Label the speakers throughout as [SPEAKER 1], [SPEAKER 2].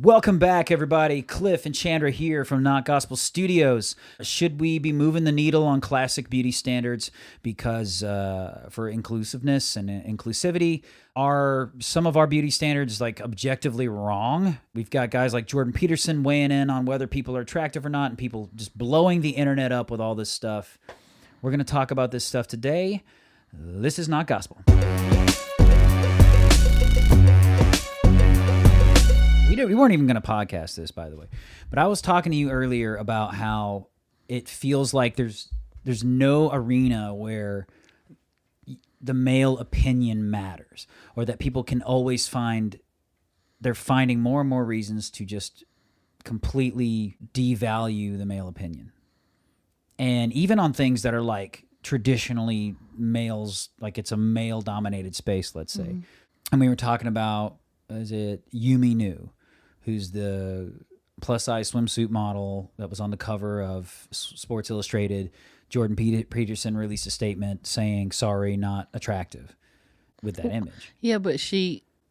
[SPEAKER 1] Welcome back, everybody. Cliff and Chandra here from Not Gospel Studios. Should we be moving the needle on classic beauty standards because for inclusiveness and inclusivity, are some of our beauty standards like objectively wrong? We've got guys like Jordan Peterson weighing in on whether people are attractive or not, and people just blowing the internet up with all this stuff. We're going to talk about this stuff today. This is Not Gospel. We weren't even going to podcast this, by the way. But I was talking to you earlier about how it feels like there's no arena where the male opinion matters, or that people can always they're finding more and more reasons to just completely devalue the male opinion. And even on things that are like traditionally males, like it's a male-dominated space, let's say. Mm-hmm. And we were talking about, is it Yumi Nu, who's the plus-size swimsuit model that was on the cover of Sports Illustrated. Jordan Peterson released a statement saying, sorry, not attractive, with that image.
[SPEAKER 2] Yeah, but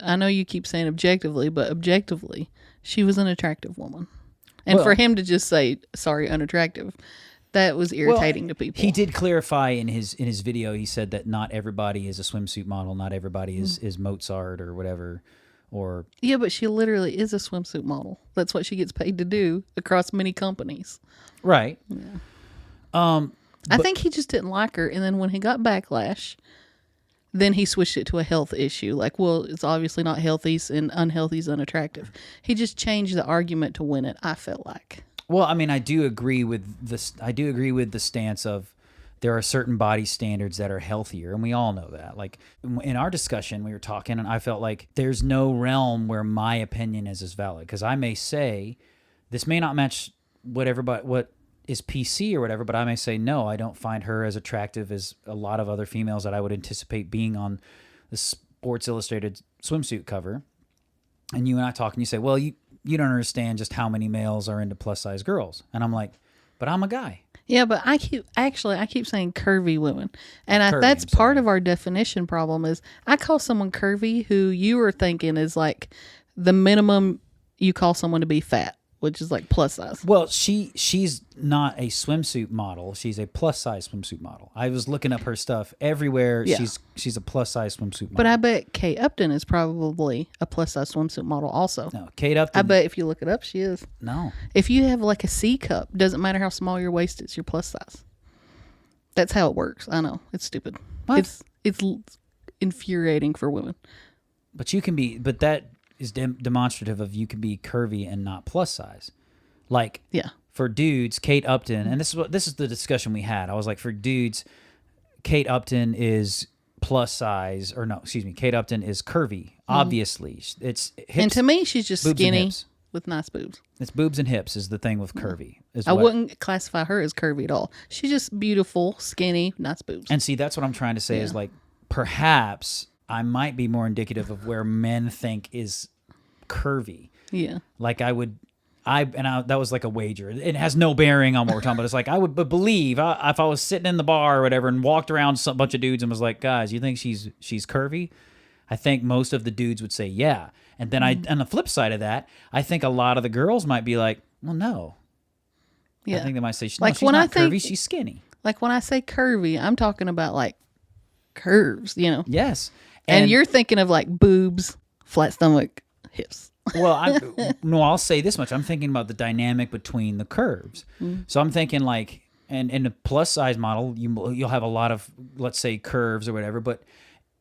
[SPEAKER 2] I know you keep saying objectively, but objectively, she was an attractive woman. And for him to just say, sorry, unattractive, that was irritating to people.
[SPEAKER 1] He did clarify in his video, he said that not everybody is a swimsuit model, not everybody is Mozart or whatever.
[SPEAKER 2] Yeah, but she literally is a swimsuit model. That's what she gets paid to do across many companies.
[SPEAKER 1] Right.
[SPEAKER 2] Yeah. I think he just didn't like her, and then when he got backlash, then he switched it to a health issue. Like, well, it's obviously not healthy, and unhealthy is unattractive. He just changed the argument to win it, I felt like.
[SPEAKER 1] Well, I mean, I do agree with this. I do agree with the stance of there are certain body standards that are healthier, and we all know that. Like in our discussion, we were talking, and I felt like there's no realm where my opinion is as valid, because I may say this may not match what is PC or whatever, but I may say no, I don't find her as attractive as a lot of other females that I would anticipate being on the Sports Illustrated swimsuit cover. And you and I talk, and you say, well, you don't understand just how many males are into plus size girls, and I'm like, but I'm a guy.
[SPEAKER 2] Yeah, but I keep saying curvy women. And that's part of our definition problem is I call someone curvy who you are thinking is like the minimum you call someone to be fat, which is like plus size.
[SPEAKER 1] Well, she's not a swimsuit model. She's a plus size swimsuit model. I was looking up her stuff everywhere. Yeah. She's a plus size swimsuit model.
[SPEAKER 2] But I bet Kate Upton is probably a plus size swimsuit model also.
[SPEAKER 1] No, Kate Upton.
[SPEAKER 2] I bet if you look it up, she is.
[SPEAKER 1] No.
[SPEAKER 2] If you have like a C cup, doesn't matter how small your waist is, you're plus size. That's how it works. I know. It's stupid.
[SPEAKER 1] What?
[SPEAKER 2] It's infuriating for women.
[SPEAKER 1] But that is demonstrative of you can be curvy and not plus size. Like,
[SPEAKER 2] yeah.
[SPEAKER 1] For dudes, Kate Upton, and this is the discussion we had. I was like, for dudes, Kate Upton is plus size, Kate Upton is curvy. Obviously, it's hips,
[SPEAKER 2] and to me, she's just skinny with nice boobs.
[SPEAKER 1] It's boobs and hips is the thing with curvy.
[SPEAKER 2] I wouldn't classify her as curvy at all. She's just beautiful, skinny, nice boobs.
[SPEAKER 1] And see, that's what I'm trying to say is like, perhaps I might be more indicative of where men think is curvy.
[SPEAKER 2] Yeah.
[SPEAKER 1] Like that was like a wager. It has no bearing on what we're talking about. It's like I would believe if I was sitting in the bar or whatever and walked around a bunch of dudes and was like, guys, you think she's curvy? I think most of the dudes would say yeah. And then on the flip side of that, I think a lot of the girls might be like, well, no. Yeah. I think they might say, no, she's not curvy, she's skinny.
[SPEAKER 2] Like when I say curvy, I'm talking about like curves, you know?
[SPEAKER 1] Yes.
[SPEAKER 2] And you're thinking of like boobs, flat stomach, hips.
[SPEAKER 1] Well, I'll say this much. I'm thinking about the dynamic between the curves. So I'm thinking like, and in a plus size model, you'll have a lot of, let's say, curves or whatever. But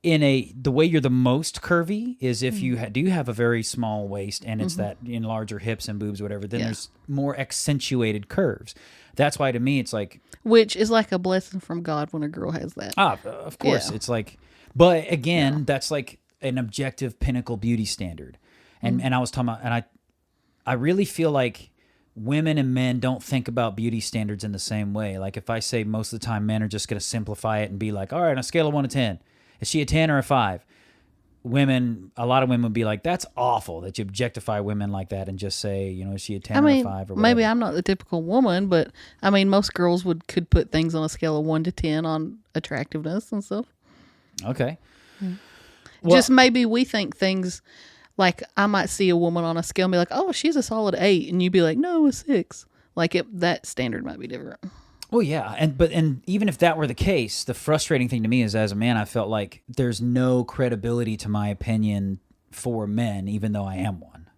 [SPEAKER 1] the way you're the most curvy is if you do have a very small waist and it's that in larger hips and boobs or whatever. Then there's more accentuated curves. That's why to me it's like,
[SPEAKER 2] which is like a blessing from God when a girl has that.
[SPEAKER 1] Of course, it's like, but again, that's like an objective pinnacle beauty standard. And I was talking about, and I really feel like women and men don't think about beauty standards in the same way. Like if I say most of the time men are just going to simplify it and be like, all right, on a scale of 1 to 10, is she a 10 or a 5? A lot of women would be like, that's awful that you objectify women like that and just say, is she a 10 or a 5 or whatever.
[SPEAKER 2] Maybe I'm not the typical woman, but I mean, most girls could put things on a scale of 1 to 10 on attractiveness and stuff.
[SPEAKER 1] Okay.
[SPEAKER 2] Well, just maybe we think things Like, I might see a woman on a scale and be like, oh, she's a solid 8. And you'd be like, no, a 6. Like, that standard might be different.
[SPEAKER 1] Well, yeah. And even if that were the case, the frustrating thing to me is, as a man, I felt like there's no credibility to my opinion for men, even though I am one.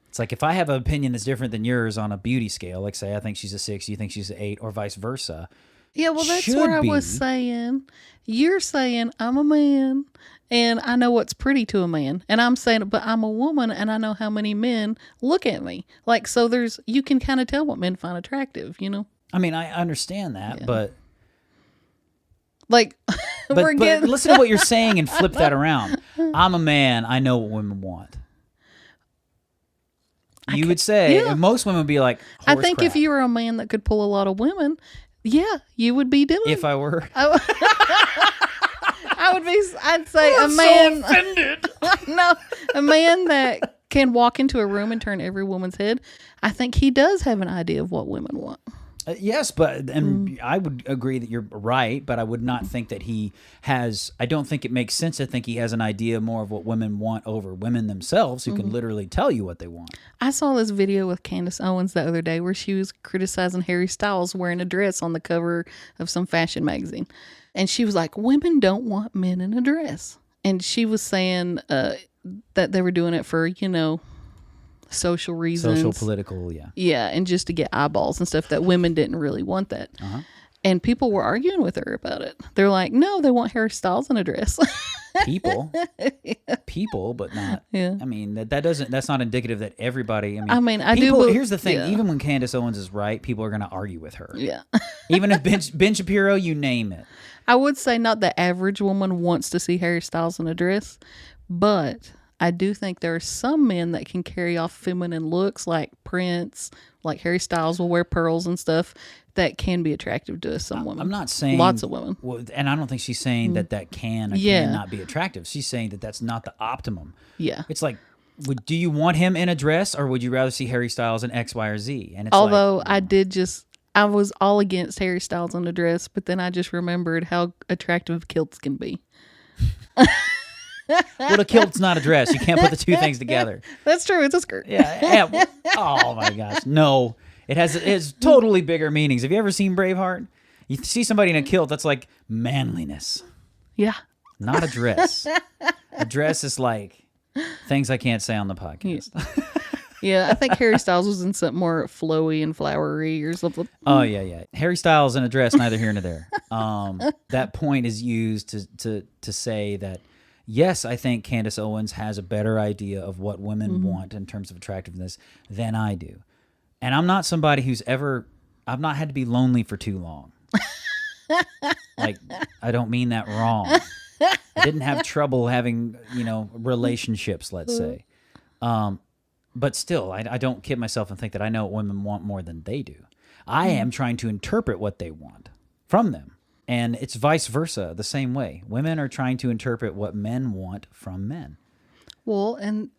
[SPEAKER 1] It's like if I have an opinion that's different than yours on a beauty scale, like say I think she's a 6, you think she's an 8, or vice versa.
[SPEAKER 2] Yeah, well, that's where I was saying. You're saying I'm a man and I know what's pretty to a man. And I'm saying, but I'm a woman and I know how many men look at me. Like, so you can kind of tell what men find attractive, you know?
[SPEAKER 1] I mean, I understand that, but...
[SPEAKER 2] Like,
[SPEAKER 1] but listen to what you're saying and flip that around. I'm a man. I know what women want. You would say, and most women would be like,
[SPEAKER 2] I think if you were a man that could pull a lot of women, yeah, you would be doing.
[SPEAKER 1] If I were,
[SPEAKER 2] I'd say a man.
[SPEAKER 1] So offended.
[SPEAKER 2] No, a man that can walk into a room and turn every woman's head. I think he does have an idea of what women want.
[SPEAKER 1] Yes, I would agree that you're right, but I would not think that he has. I don't think it makes sense to think he has an idea more of what women want over women themselves, who can literally tell you what they want.
[SPEAKER 2] I saw this video with Candace Owens the other day where she was criticizing Harry Styles wearing a dress on the cover of some fashion magazine, and she was like, "Women don't want men in a dress," and she was saying that they were doing it for, social reasons.
[SPEAKER 1] Social, political, yeah.
[SPEAKER 2] Yeah, and just to get eyeballs and stuff, that women didn't really want that. Uh-huh. And people were arguing with her about it. They're like, no, they want Harry Styles in a dress.
[SPEAKER 1] People, but not.
[SPEAKER 2] Yeah.
[SPEAKER 1] I mean, that's not indicative that everybody. Here's the thing. Yeah. Even when Candace Owens is right, people are going to argue with her.
[SPEAKER 2] Yeah.
[SPEAKER 1] Even if Ben Shapiro, you name it.
[SPEAKER 2] I would say not the average woman wants to see Harry Styles in a dress, but I do think there are some men that can carry off feminine looks, like Prince, like Harry Styles will wear pearls and stuff, that can be attractive to some women.
[SPEAKER 1] I'm not saying
[SPEAKER 2] lots of women.
[SPEAKER 1] Well, and I don't think she's saying that can or cannot be attractive. She's saying that that's not the optimum.
[SPEAKER 2] Yeah.
[SPEAKER 1] It's like, do you want him in a dress, or would you rather see Harry Styles in X, Y, or Z? And it's
[SPEAKER 2] although I was all against Harry Styles in a dress, but then I just remembered how attractive kilts can be.
[SPEAKER 1] Well, a kilt's not a dress. You can't put the two things together.
[SPEAKER 2] That's true. It's a skirt.
[SPEAKER 1] Yeah. Oh my gosh. No. It has totally bigger meanings. Have you ever seen Braveheart? You see somebody in a kilt, that's like manliness.
[SPEAKER 2] Yeah.
[SPEAKER 1] Not a dress. A dress is like things I can't say on the podcast.
[SPEAKER 2] Yeah, I think Harry Styles was in something more flowy and flowery or something.
[SPEAKER 1] Oh, yeah. Harry Styles in a dress, neither here nor there. That point is used to say that, yes, I think Candace Owens has a better idea of what women want in terms of attractiveness than I do. And I'm not somebody I've not had to be lonely for too long. Like, I don't mean that wrong. I didn't have trouble having, relationships, let's say. But still, I don't kid myself and think that I know what women want more than they do. I am trying to interpret what they want from them. And it's vice versa, the same way. Women are trying to interpret what men want from men. Well,
[SPEAKER 2] and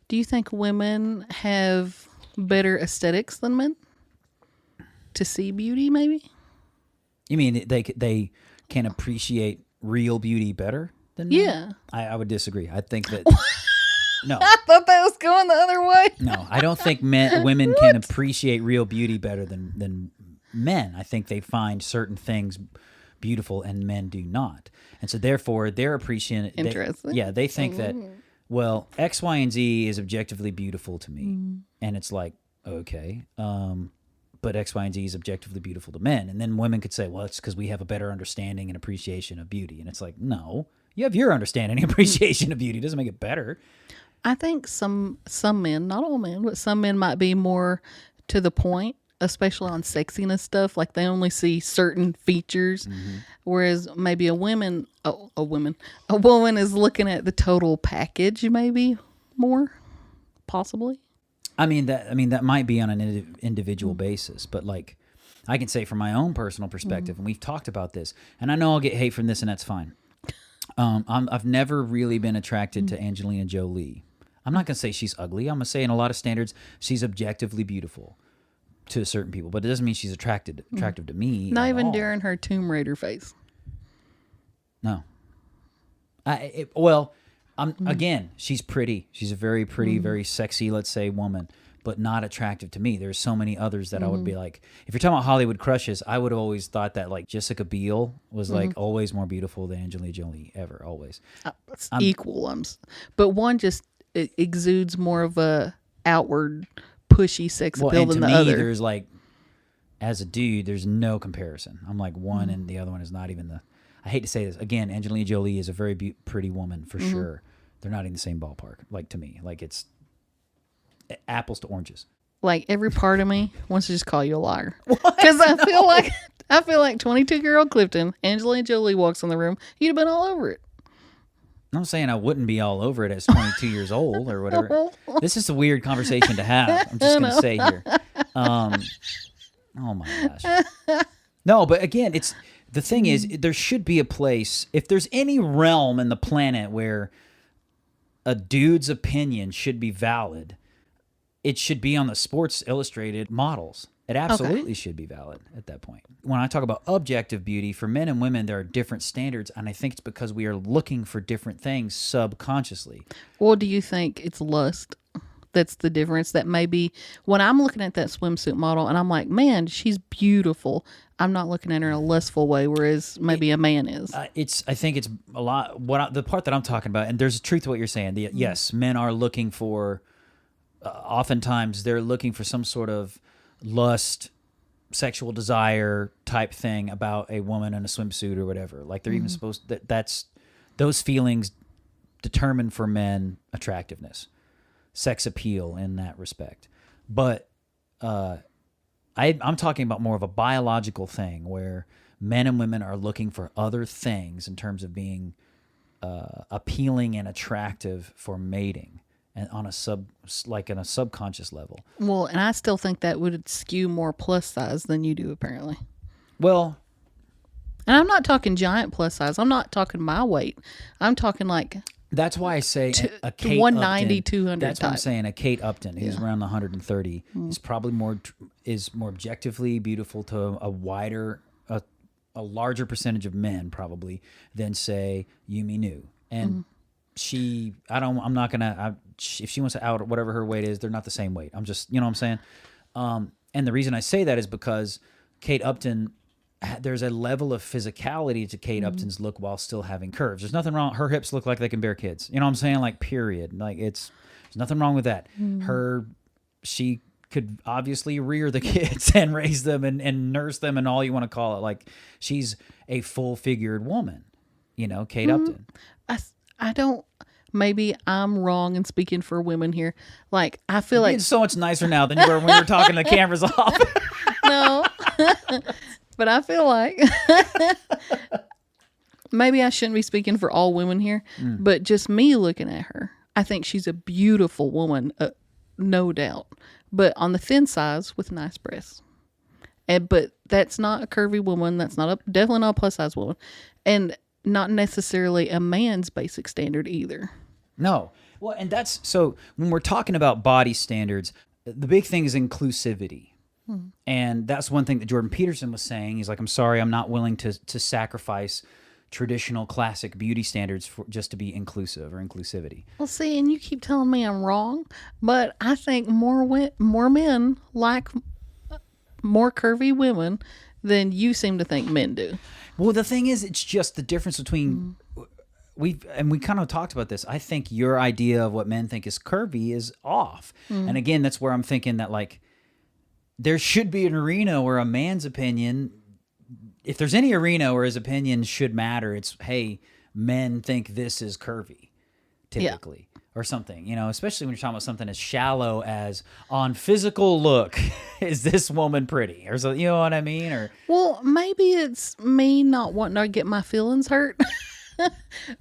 [SPEAKER 2] do you think women have better aesthetics than men? To see beauty, maybe?
[SPEAKER 1] You mean they can appreciate real beauty better than men?
[SPEAKER 2] Yeah.
[SPEAKER 1] I would disagree. I think that... No.
[SPEAKER 2] I thought that was going the other way.
[SPEAKER 1] No, I don't think women can appreciate real beauty better than men. I think they find certain things beautiful and men do not. And so therefore they're appreciating...
[SPEAKER 2] Interesting.
[SPEAKER 1] They think that, well, X, Y, and Z is objectively beautiful to me. And it's like, okay, but X, Y, and Z is objectively beautiful to men. And then women could say, well, it's because we have a better understanding and appreciation of beauty. And it's like, no, you have your understanding and appreciation of beauty. It doesn't make it better.
[SPEAKER 2] I think some men, not all men, but some men might be more to the point, especially on sexiness stuff. Like they only see certain features, whereas maybe a woman is looking at the total package, maybe more, possibly.
[SPEAKER 1] I mean that might be on an individual basis, but like I can say from my own personal perspective, and we've talked about this, and I know I'll get hate from this, and that's fine. I've never really been attracted to Angelina Jolie. I'm not going to say she's ugly. I'm going to say in a lot of standards, she's objectively beautiful to certain people, but it doesn't mean she's attractive to me.
[SPEAKER 2] Not even during her Tomb Raider phase.
[SPEAKER 1] No. Again, she's pretty. She's a very pretty, very sexy, let's say, woman, but not attractive to me. There's so many others that I would be like, if you're talking about Hollywood crushes, I would have always thought that like Jessica Biel was like always more beautiful than Angelina Jolie ever, always.
[SPEAKER 2] It's equal. But one just exudes more of a outward pushy sex appeal than the other.
[SPEAKER 1] There's like, as a dude, there's no comparison. I'm like one and the other one is not even the, I hate to say this. Again, Angelina Jolie is a very pretty woman for sure. They're not in the same ballpark, like to me. Like it's apples to oranges.
[SPEAKER 2] Like every part of me wants to just call you a liar. Because I feel like 22-year-old Clifton, Angelina Jolie walks in the room, you'd have been all over it.
[SPEAKER 1] I'm saying I wouldn't be all over it as 22 years old or whatever. This is a weird conversation to have. I'm just going to say here. Oh my gosh. No, but again, it's the thing is there should be a place, if there's any realm in the planet where a dude's opinion should be valid, it should be on the Sports Illustrated models. It absolutely should be valid at that point. When I talk about objective beauty, for men and women, there are different standards, and I think it's because we are looking for different things subconsciously.
[SPEAKER 2] Well, do you think it's lust? That's the difference. That maybe when I'm looking at that swimsuit model and I'm like, man, she's beautiful, I'm not looking at her in a lustful way, whereas maybe a man is.
[SPEAKER 1] I think it's a lot. The part that I'm talking about, and there's a truth to what you're saying. Yes, men are looking for. Oftentimes, they're looking for some sort of lust, sexual desire type thing about a woman in a swimsuit or whatever. Like they're even supposed that's those feelings determine for men attractiveness, sex appeal in that respect. But I'm talking about more of a biological thing where men and women are looking for other things in terms of being appealing and attractive for mating. And on a subconscious level.
[SPEAKER 2] Well, and I still think that would skew more plus size than you do, apparently.
[SPEAKER 1] Well,
[SPEAKER 2] and I'm not talking giant plus size. I'm not talking my weight. I'm talking like
[SPEAKER 1] that's why I say a Kate
[SPEAKER 2] 190,
[SPEAKER 1] Upton,
[SPEAKER 2] 200.
[SPEAKER 1] That's
[SPEAKER 2] type.
[SPEAKER 1] What I'm saying. A Kate Upton, who's around the 130, is probably more objectively beautiful to a larger percentage of men probably than say Yumi Nu. And I'm not gonna. If she wants to out whatever her weight is, they're not the same weight. I'm just, you know what I'm saying. And the reason I say that is because Kate Upton, there's a level of physicality to Kate Upton's look while still having curves. There's nothing wrong. Her hips look like they can bear kids. You know what I'm saying? Like period. Like there's nothing wrong with that. She could obviously rear the kids and raise them and nurse them and all you want to call it. Like she's a full figured woman. You know, Kate Upton.
[SPEAKER 2] I don't. Maybe I'm wrong in speaking for women here. Like, I feel like...
[SPEAKER 1] It's so much nicer now than you were when we were talking the cameras off.
[SPEAKER 2] No. But I feel like... maybe I shouldn't be speaking for all women here. But just me looking at her, I think she's a beautiful woman, no doubt. But on the thin size with nice breasts. But that's not a curvy woman. That's definitely not a plus size woman. And... not necessarily a man's basic standard either.
[SPEAKER 1] No. Well, and that's so when we're talking about body standards, the big thing is inclusivity. And that's one thing that Jordan Peterson was saying. He's like, I'm sorry, I'm not willing to sacrifice traditional classic beauty standards for just to be inclusive or inclusivity.
[SPEAKER 2] Well, see, and you keep telling me I'm wrong, but I think more men like more curvy women than you seem to think men do.
[SPEAKER 1] Well, the thing is, it's just the difference between we kind of talked about this. I think your idea of what men think is curvy is off. And again, that's where I'm thinking that like there should be an arena where a man's opinion, if there's any arena where his opinion should matter, it's, hey, men think this is curvy, typically. Or something, you know, especially when you're talking about something as shallow as on physical look, is this woman pretty? Or so, you know what I mean? Or
[SPEAKER 2] well, maybe it's me not wanting to get my feelings hurt,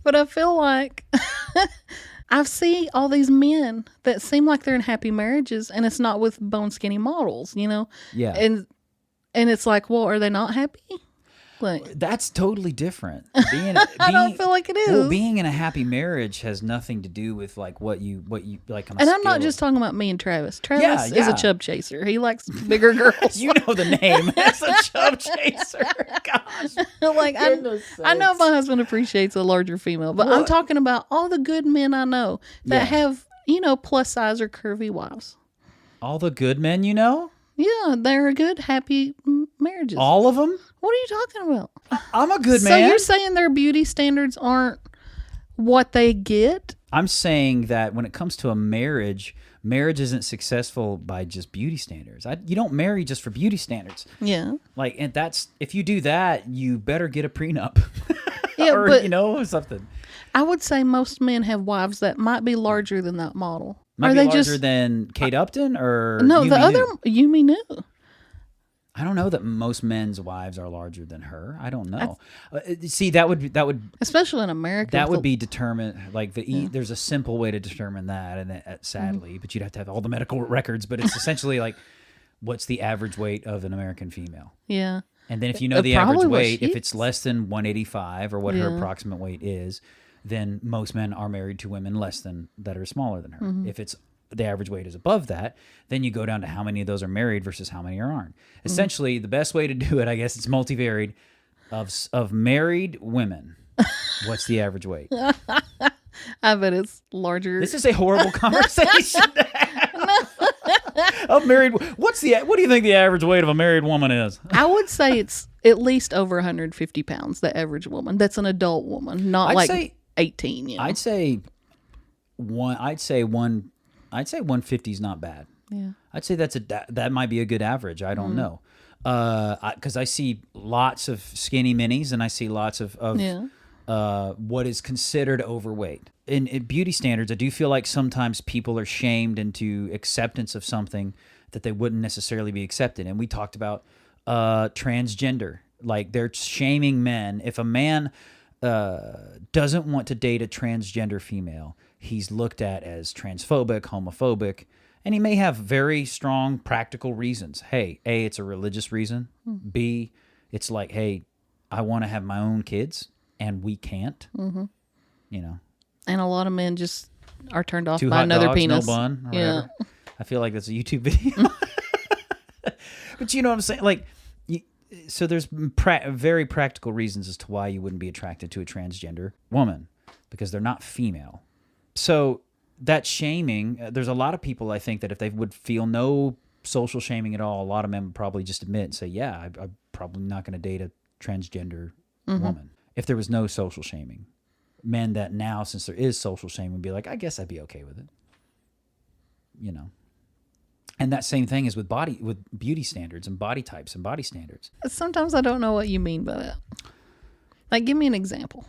[SPEAKER 2] but I feel like I see all these men that seem like they're in happy marriages, and it's not with bone skinny models, you know?
[SPEAKER 1] Yeah.
[SPEAKER 2] And it's like, well, are they not happy?
[SPEAKER 1] That's totally different.
[SPEAKER 2] I don't feel like it is.
[SPEAKER 1] Well, being in a happy marriage has nothing to do with like what you like.
[SPEAKER 2] And I'm not just talking about me and Travis. Travis is a chub chaser. He likes bigger girls.
[SPEAKER 1] You know the name. It's a chub chaser. Gosh.
[SPEAKER 2] Like I know my husband appreciates a larger female, but I'm talking about all the good men I know that have, plus size or curvy wives.
[SPEAKER 1] All the good men you know?
[SPEAKER 2] Yeah, they're good, happy marriages.
[SPEAKER 1] All of them?
[SPEAKER 2] What are you talking about?
[SPEAKER 1] I'm a good man.
[SPEAKER 2] So you're saying their beauty standards aren't what they get?
[SPEAKER 1] I'm saying that when it comes to a marriage isn't successful by just beauty standards. You don't marry just for beauty standards.
[SPEAKER 2] Yeah.
[SPEAKER 1] Like, and that's, if you do that, you better get a prenup.
[SPEAKER 2] Yeah,
[SPEAKER 1] or something.
[SPEAKER 2] I would say most men have wives that might be larger than that model.
[SPEAKER 1] Might be larger than Kate Upton or
[SPEAKER 2] no,
[SPEAKER 1] Yumi
[SPEAKER 2] the other
[SPEAKER 1] Nu?
[SPEAKER 2] Yumi Nu.
[SPEAKER 1] I don't know that most men's wives are larger than her. I don't know. See, that would
[SPEAKER 2] especially in America.
[SPEAKER 1] That would be determined. Like there's a simple way to determine that, and sadly, but you'd have to have all the medical records. But it's essentially like, what's the average weight of an American female?
[SPEAKER 2] Yeah.
[SPEAKER 1] And then if you know the average weight, if it's less than 185 or what her approximate weight is, then most men are married to women that are smaller than her. If it's the average weight is above that, then you go down to how many of those are married versus how many aren't. Essentially, the best way to do it, I guess, it's multivariate. Of married women, what's the average weight?
[SPEAKER 2] I bet it's larger.
[SPEAKER 1] This is a horrible conversation to have. Of married, what do you think the average weight of a married woman is?
[SPEAKER 2] I would say it's at least over 150 pounds. The average woman. That's an adult woman, not like 18.
[SPEAKER 1] I'd say 150 is not bad.
[SPEAKER 2] Yeah.
[SPEAKER 1] I'd say that might be a good average. I don't know. Because I see lots of skinny minis and I see lots of what is considered overweight. In beauty standards, I do feel like sometimes people are shamed into acceptance of something that they wouldn't necessarily be accepted. And we talked about transgender. Like, they're shaming men. If a man doesn't want to date a transgender female, he's looked at as transphobic, homophobic, and he may have very strong practical reasons. Hey, A, it's a religious reason. B, it's like, hey, I want to have my own kids, and we can't.
[SPEAKER 2] And a lot of men just are turned off
[SPEAKER 1] Two
[SPEAKER 2] by
[SPEAKER 1] hot
[SPEAKER 2] another
[SPEAKER 1] dogs,
[SPEAKER 2] penis.
[SPEAKER 1] no bun, or whatever. I feel like that's a YouTube video. But you know what I'm saying? Like, so there's very practical reasons as to why you wouldn't be attracted to a transgender woman, because they're not female. So that shaming, there's a lot of people, I think, that if they would feel no social shaming at all, a lot of men would probably just admit and say, yeah, I'm probably not going to date a transgender woman. If there was no social shaming. Men that now, since there is social shaming, would be like, I guess I'd be okay with it. And that same thing is with beauty standards and body types and body standards.
[SPEAKER 2] Sometimes I don't know what you mean by that. Like, give me an example.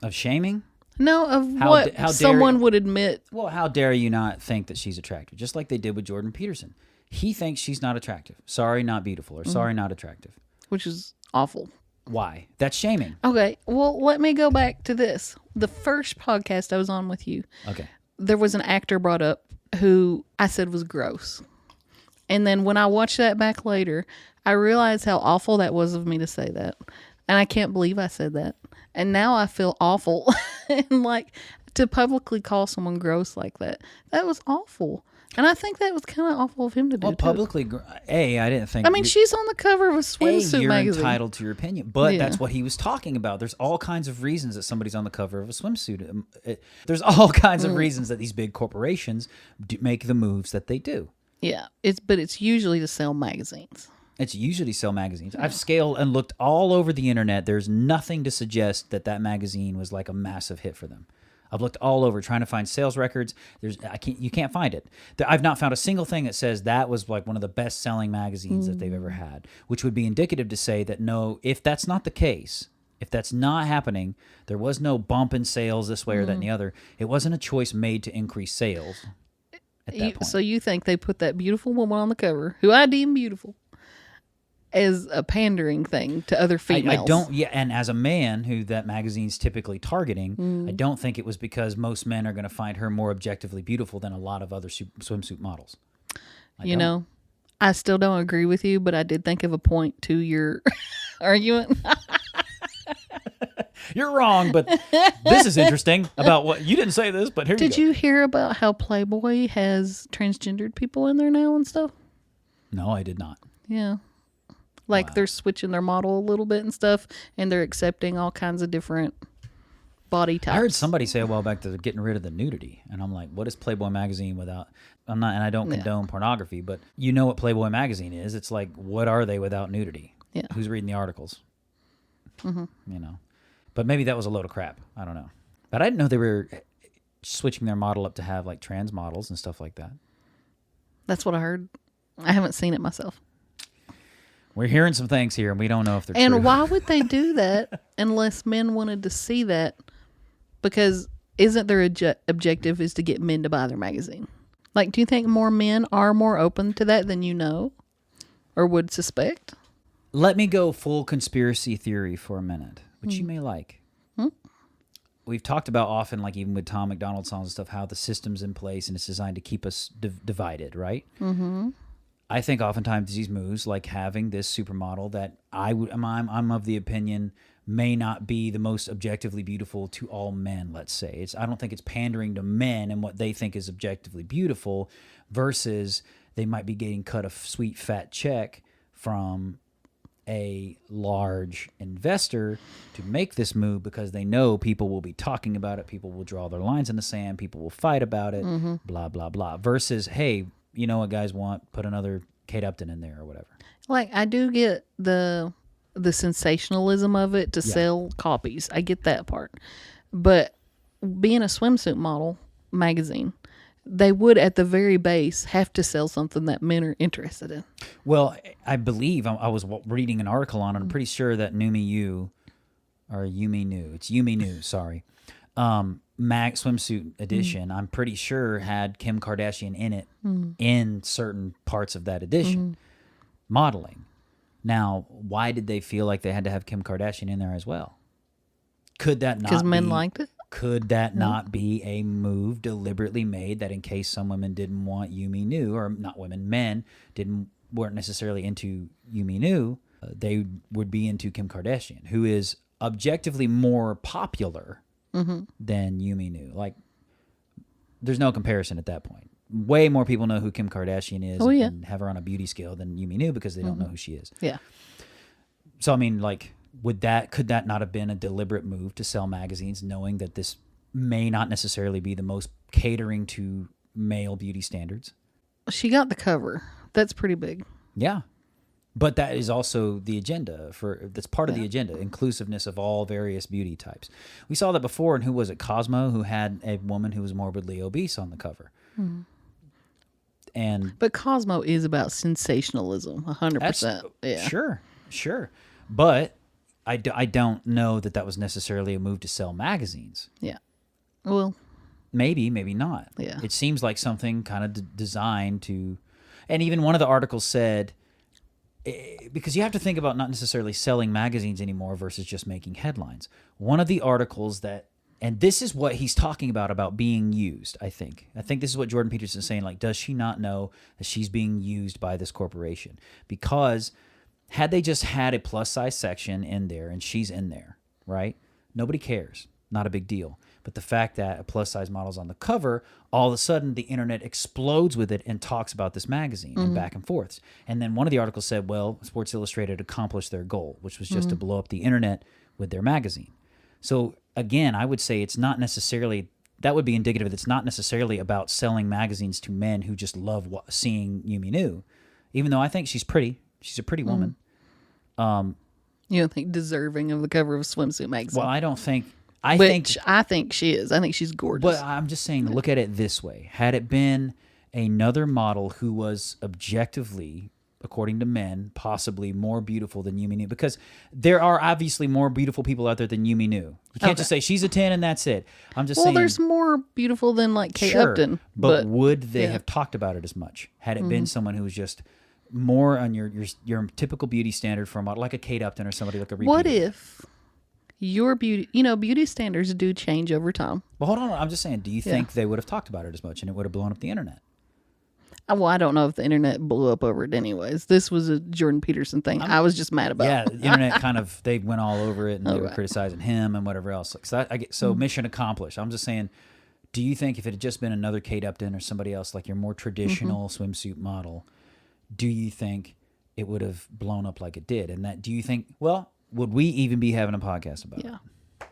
[SPEAKER 1] Of shaming?
[SPEAKER 2] No, of how someone would admit.
[SPEAKER 1] Well, how dare you not think that she's attractive? Just like they did with Jordan Peterson. He thinks she's not attractive. Sorry, not beautiful. Or sorry, not attractive.
[SPEAKER 2] Which is awful.
[SPEAKER 1] Why? That's shaming.
[SPEAKER 2] Okay, well, let me go back to this. The first podcast I was on with you.
[SPEAKER 1] Okay.
[SPEAKER 2] There was an actor brought up who I said was gross. And then when I watched that back later, I realized how awful that was of me to say that. And I can't believe I said that. And now I feel awful. And like, to publicly call someone gross like that was awful. And I think that was kind of awful of him to do.
[SPEAKER 1] Well, publicly, I didn't think.
[SPEAKER 2] I mean, she's on the cover of a swimsuit
[SPEAKER 1] you're
[SPEAKER 2] magazine.
[SPEAKER 1] You're entitled to your opinion, but that's what he was talking about. There's all kinds of reasons that somebody's on the cover of a swimsuit. There's all kinds of reasons that these big corporations make the moves that they do.
[SPEAKER 2] Yeah, it's usually to sell magazines.
[SPEAKER 1] It's usually sell magazines. I've scaled and looked all over the internet. There's nothing to suggest that magazine was like a massive hit for them. I've looked all over trying to find sales records. You can't find it. I've not found a single thing that says that was like one of the best-selling magazines that they've ever had, which would be indicative to say that no, if that's not the case, if that's not happening, there was no bump in sales this way or that and the other. It wasn't a choice made to increase sales at that point.
[SPEAKER 2] So you think they put that beautiful woman on the cover, who I deem beautiful, as a pandering thing to other females?
[SPEAKER 1] I don't. Yeah, and as a man who that magazine's typically targeting, I don't think it was because most men are going to find her more objectively beautiful than a lot of other swimsuit models. I still don't agree with you, but I did think of a point to your
[SPEAKER 2] arguing.
[SPEAKER 1] You're wrong, but this is interesting about what you didn't say this, but here
[SPEAKER 2] Did
[SPEAKER 1] you go.
[SPEAKER 2] you hear about how Playboy has transgendered people in there now and stuff?
[SPEAKER 1] No, I did not.
[SPEAKER 2] Yeah. Like
[SPEAKER 1] Wow.
[SPEAKER 2] they're switching their model a little bit and stuff, and they're accepting all kinds of different body types.
[SPEAKER 1] I heard somebody say a while back that they're getting rid of the nudity, and I'm like, what is Playboy magazine without? I'm not, and I don't condone pornography, but you know what Playboy magazine is. It's like, what are they without nudity?
[SPEAKER 2] Yeah.
[SPEAKER 1] Who's reading the articles? You know, but maybe that was a load of crap. I don't know, but I didn't know they were switching their model up to have like trans models and stuff like that.
[SPEAKER 2] That's what I heard. I haven't seen it myself.
[SPEAKER 1] We're hearing some things here, and we don't know if they're
[SPEAKER 2] And
[SPEAKER 1] true.
[SPEAKER 2] why would they do that unless men wanted to see that? Because isn't their objective is to get men to buy their magazine? Like, do you think more men are more open to that than you know or would suspect?
[SPEAKER 1] Let me go full conspiracy theory for a minute, which you may like. We've talked about often, like even with Tom McDonald songs and stuff, how the system's in place and it's designed to keep us divided, right? Mm-hmm. I think oftentimes these moves, like having this supermodel that I'm of the opinion may not be the most objectively beautiful to all men, let's say. I don't think it's pandering to men and what they think is objectively beautiful versus they might be getting cut a sweet fat check from a large investor to make this move because they know people will be talking about it, people will draw their lines in the sand, people will fight about it, blah, blah, blah. Versus, hey, you know what guys want? Put another Kate Upton in there or whatever.
[SPEAKER 2] Like, I do get the sensationalism of it to sell copies. I get that part. But being a swimsuit model magazine, they would at the very base have to sell something that men are interested in.
[SPEAKER 1] Well, I believe I was reading an article on it. I'm pretty sure that Yumi Nu, it's Yumi Nu, sorry. Swimsuit edition, I'm pretty sure had Kim Kardashian in it in certain parts of that edition, modeling. Now, why did they feel like they had to have Kim Kardashian in there as well? Could that not be?
[SPEAKER 2] Because men liked it?
[SPEAKER 1] Could that not be a move deliberately made that in case some women didn't want Yumi Nu, or not women, men weren't necessarily into Yumi Nu, they would be into Kim Kardashian, who is objectively more popular than Yumi Nu. Like, there's no comparison at that point. Way more people know who Kim Kardashian is and have her on a beauty scale than Yumi Nu because they don't know who she is.
[SPEAKER 2] Yeah.
[SPEAKER 1] So, I mean, like, could that not have been a deliberate move to sell magazines knowing that this may not necessarily be the most catering to male beauty standards?
[SPEAKER 2] She got the cover. That's pretty big.
[SPEAKER 1] Yeah. But that is also the agenda that's part of the agenda, inclusiveness of all various beauty types. We saw that before in, who was it, Cosmo, who had a woman who was morbidly obese on the cover.
[SPEAKER 2] But Cosmo is about sensationalism, 100%. Yeah.
[SPEAKER 1] Sure. But I don't know that was necessarily a move to sell magazines.
[SPEAKER 2] Yeah. Well,
[SPEAKER 1] maybe not.
[SPEAKER 2] Yeah.
[SPEAKER 1] It seems like something kind of designed to, and even one of the articles said, because you have to think about not necessarily selling magazines anymore versus just making headlines. One of the articles that, and this is what he's talking about being used, I think. I think this is what Jordan Peterson is saying, like, does she not know that she's being used by this corporation? Because had they just had a plus-size section in there and she's in there, right? Nobody cares. Not a big deal. But the fact that a plus-size model's on the cover, all of a sudden the internet explodes with it and talks about this magazine and back and forths. And then one of the articles said, well, Sports Illustrated accomplished their goal, which was just to blow up the internet with their magazine. So, again, I would say it's not necessarily, that would be indicative. It's not necessarily about selling magazines to men who just love seeing Yumi Nu, even though I think she's pretty. She's a pretty woman.
[SPEAKER 2] You don't think deserving of the cover of a swimsuit magazine?
[SPEAKER 1] Well, I don't think...
[SPEAKER 2] I think she is. I think she's gorgeous.
[SPEAKER 1] But I'm just saying, look at it this way. Had it been another model who was objectively, according to men, possibly more beautiful than Yumi Nu, because there are obviously more beautiful people out there than Yumi Nu. You can't just say she's a 10 and that's it. I'm just saying...
[SPEAKER 2] Well, there's more beautiful than like Kate Upton.
[SPEAKER 1] But would they have talked about it as much? Had it been someone who was just more on your typical beauty standard for a model, like a Kate Upton or somebody like a repeat.
[SPEAKER 2] What if... your beauty, beauty standards do change over time.
[SPEAKER 1] Well, hold on. I'm just saying, do you think they would have talked about it as much and it would have blown up the internet?
[SPEAKER 2] Well, I don't know if the internet blew up over it anyways. This was a Jordan Peterson thing. I was just mad about.
[SPEAKER 1] Yeah, the internet kind of, they went all over it, and they were criticizing him and whatever else. So mission accomplished. I'm just saying, do you think if it had just been another Kate Upton or somebody else, like your more traditional swimsuit model, do you think it would have blown up like it did? And that, do you think, well, would we even be having a podcast about it?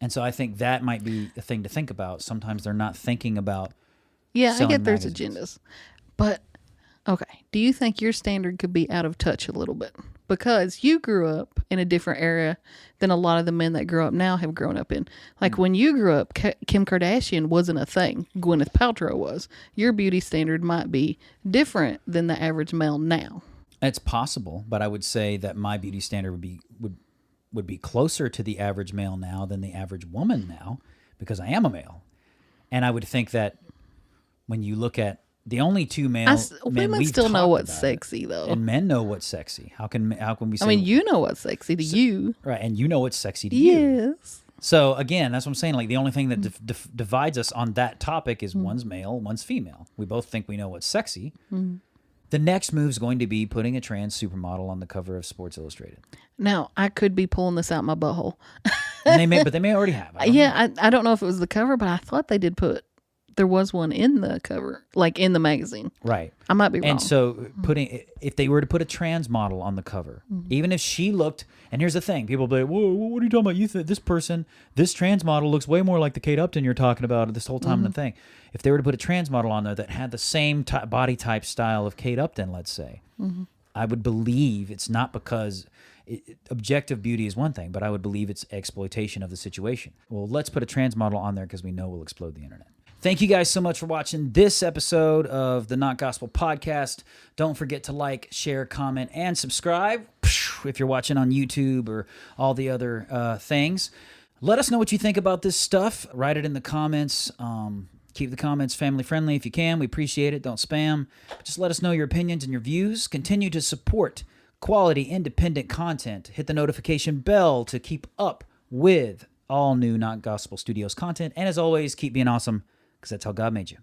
[SPEAKER 1] And so I think that might be a thing to think about. Sometimes they're not thinking about
[SPEAKER 2] I get there's
[SPEAKER 1] magazines.
[SPEAKER 2] agendas. But, okay, do you think your standard could be out of touch a little bit? Because you grew up in a different era than a lot of the men that grow up now have grown up in. Like when you grew up, Kim Kardashian wasn't a thing. Gwyneth Paltrow was. Your beauty standard might be different than the average male now.
[SPEAKER 1] It's possible, but I would say that my beauty standard would be closer to the average male now than the average woman now, because I am a male. And I would think that when you look at the only two men
[SPEAKER 2] women still know what's sexy, though.
[SPEAKER 1] And men know what's sexy. How can we say?
[SPEAKER 2] I mean, you know what's sexy to you.
[SPEAKER 1] Right, and you know what's sexy to you.
[SPEAKER 2] Yes.
[SPEAKER 1] So, again, that's what I'm saying. Like, the only thing that divides us on that topic is one's male, one's female. We both think we know what's sexy. The next move is going to be putting a trans supermodel on the cover of Sports Illustrated.
[SPEAKER 2] Now, I could be pulling this out my butthole.
[SPEAKER 1] And they may already have.
[SPEAKER 2] I don't know if it was the cover, but I thought they did put, there was one in the cover, like in the magazine.
[SPEAKER 1] Right.
[SPEAKER 2] I might be wrong.
[SPEAKER 1] And so if they were to put a trans model on the cover, even if she looked, and here's the thing, people will be like, whoa, what are you talking about? You think this trans model looks way more like the Kate Upton you're talking about this whole time in the thing. If they were to put a trans model on there that had the same body type style of Kate Upton, let's say, I would believe it's not because objective beauty is one thing, but I would believe it's exploitation of the situation. Well, let's put a trans model on there because we know we'll explode the internet. Thank you guys so much for watching this episode of the Not Gospel Podcast. Don't forget to like, share, comment, and subscribe if you're watching on YouTube or all the other things. Let us know what you think about this stuff. Write it in the comments. Keep the comments family friendly if you can. We appreciate it. Don't spam. Just let us know your opinions and your views. Continue to support quality, independent content. Hit the notification bell to keep up with all new Not Gospel Studios content. And as always, keep being awesome, because that's how God made you.